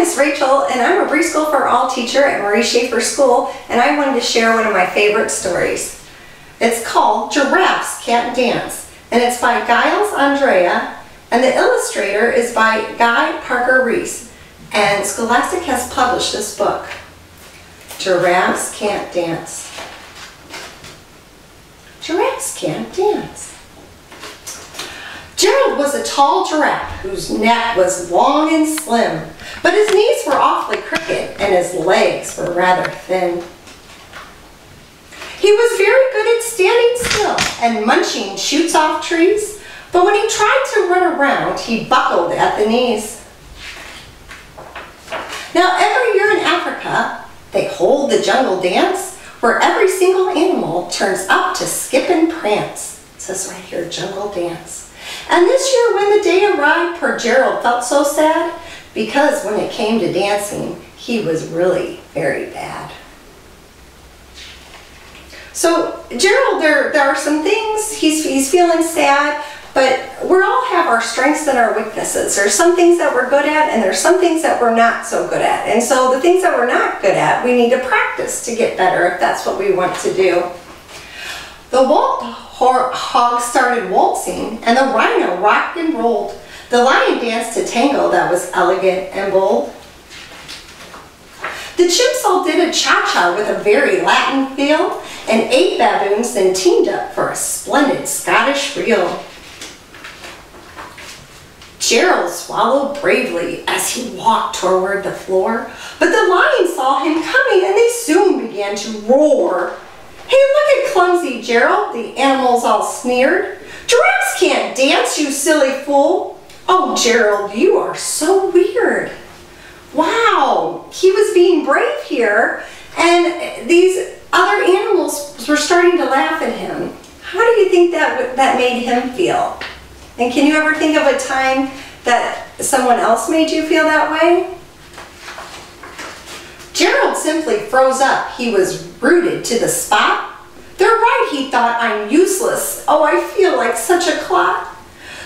is Rachel, and I'm a preschool for all teacher at Marie Schaefer School, and I wanted to share one of my favorite stories. It's called Giraffes Can't Dance, and it's by Giles Andrea, and the illustrator is by Guy Parker Reese, and Scholastic has published this book. Giraffes Can't Dance. Giraffes can't dance. Gerald was a tall giraffe whose neck was long and slim, but his knees were awfully crooked and his legs were rather thin. He was very good at standing still and munching shoots off trees, but when he tried to run around, he buckled at the knees. Now, every year in Africa, they hold the jungle dance where every single animal turns up to skip and prance. It says right here, jungle dance. And this year when the day arrived, poor Gerald felt so sad because when it came to dancing, he was really very bad. So Gerald, there are some things, he's feeling sad, but we all have our strengths and our weaknesses. There's some things that we're good at and there's some things that we're not so good at. And so the things that we're not good at, we need to practice to get better if that's what we want to do. The hog started waltzing and the rhino rocked and rolled. The lion danced a tango that was elegant and bold. The chimps all did a cha-cha with a very Latin feel, and 8 baboons then teamed up for a splendid Scottish reel. Gerald swallowed bravely as he walked toward the floor, but the lions saw him coming and they soon began to roar. "Hey, look at clumsy Gerald," the animals all sneered. "Giraffes can't dance, you silly fool." "Oh, Gerald, you are so weird." Wow, he was being brave here, and these other animals were starting to laugh at him. How do you think that made him feel? And can you ever think of a time that someone else made you feel that way? Gerald simply froze up. He was rooted to the spot. "They're right," he thought. "I'm useless. Oh, I feel like such a clot."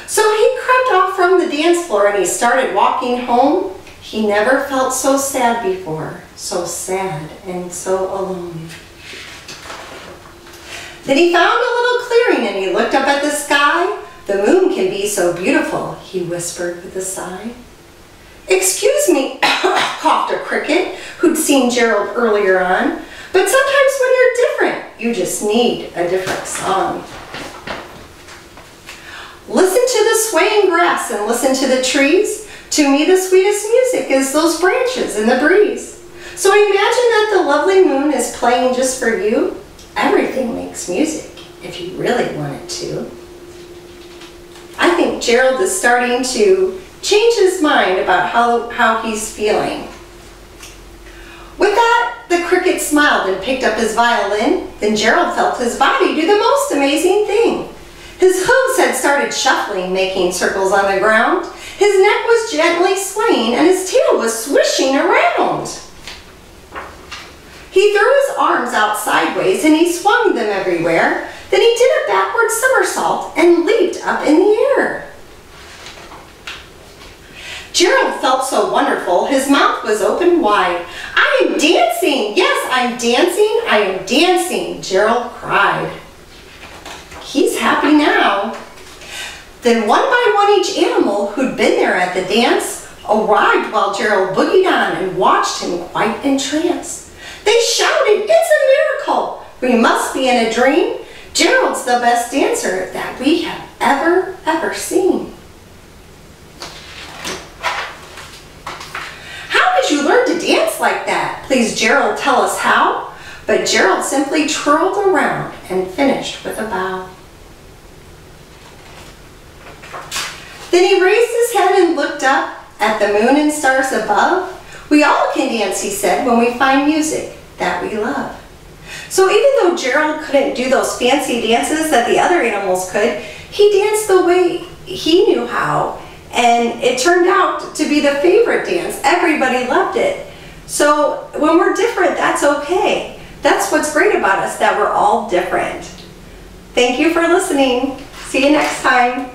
So he crept off from the dance floor and he started walking home. He never felt so sad before, so sad and so alone. Then he found a little clearing and he looked up at the sky. "The moon can be so beautiful," he whispered with a sigh. "Excuse me," coughed a cricket who'd seen Gerald earlier on, "but sometimes when you're different, you just need a different song." Listen to the swaying grass and listen to the trees. To me, the sweetest music is those branches in the breeze. So imagine that the lovely moon is playing just for you. Everything makes music if you really want it to. I think Gerald is starting to change his mind about how he's feeling. With that, the cricket smiled and picked up his violin. Then Gerald felt his body do the most amazing thing. His hooves had started shuffling, making circles on the ground. His neck was gently swaying and his tail was swishing around. He threw his arms out sideways and he swung them everywhere. Then he did a backward somersault and leaped up in the air. Gerald felt so wonderful, his mouth was open wide. "I am dancing! Yes, I'm dancing! I am dancing!" Gerald cried. He's happy now. Then one by one each animal who'd been there at the dance arrived while Gerald boogied on and watched him quite entranced. They shouted, "It's a miracle! We must be in a dream! Gerald's the best dancer that we have ever seen." "How did you learn to dance like that? Please, Gerald, tell us how." But Gerald simply twirled around and finished with a bow. Then he raised his head and looked up at the moon and stars above. "We all can dance," he said, "when we find music that we love." So even though Gerald couldn't do those fancy dances that the other animals could, he danced the way he knew how. And it turned out to be the favorite dance. Everybody loved it. So when we're different, that's okay. That's what's great about us, that we're all different. Thank you for listening. See you next time.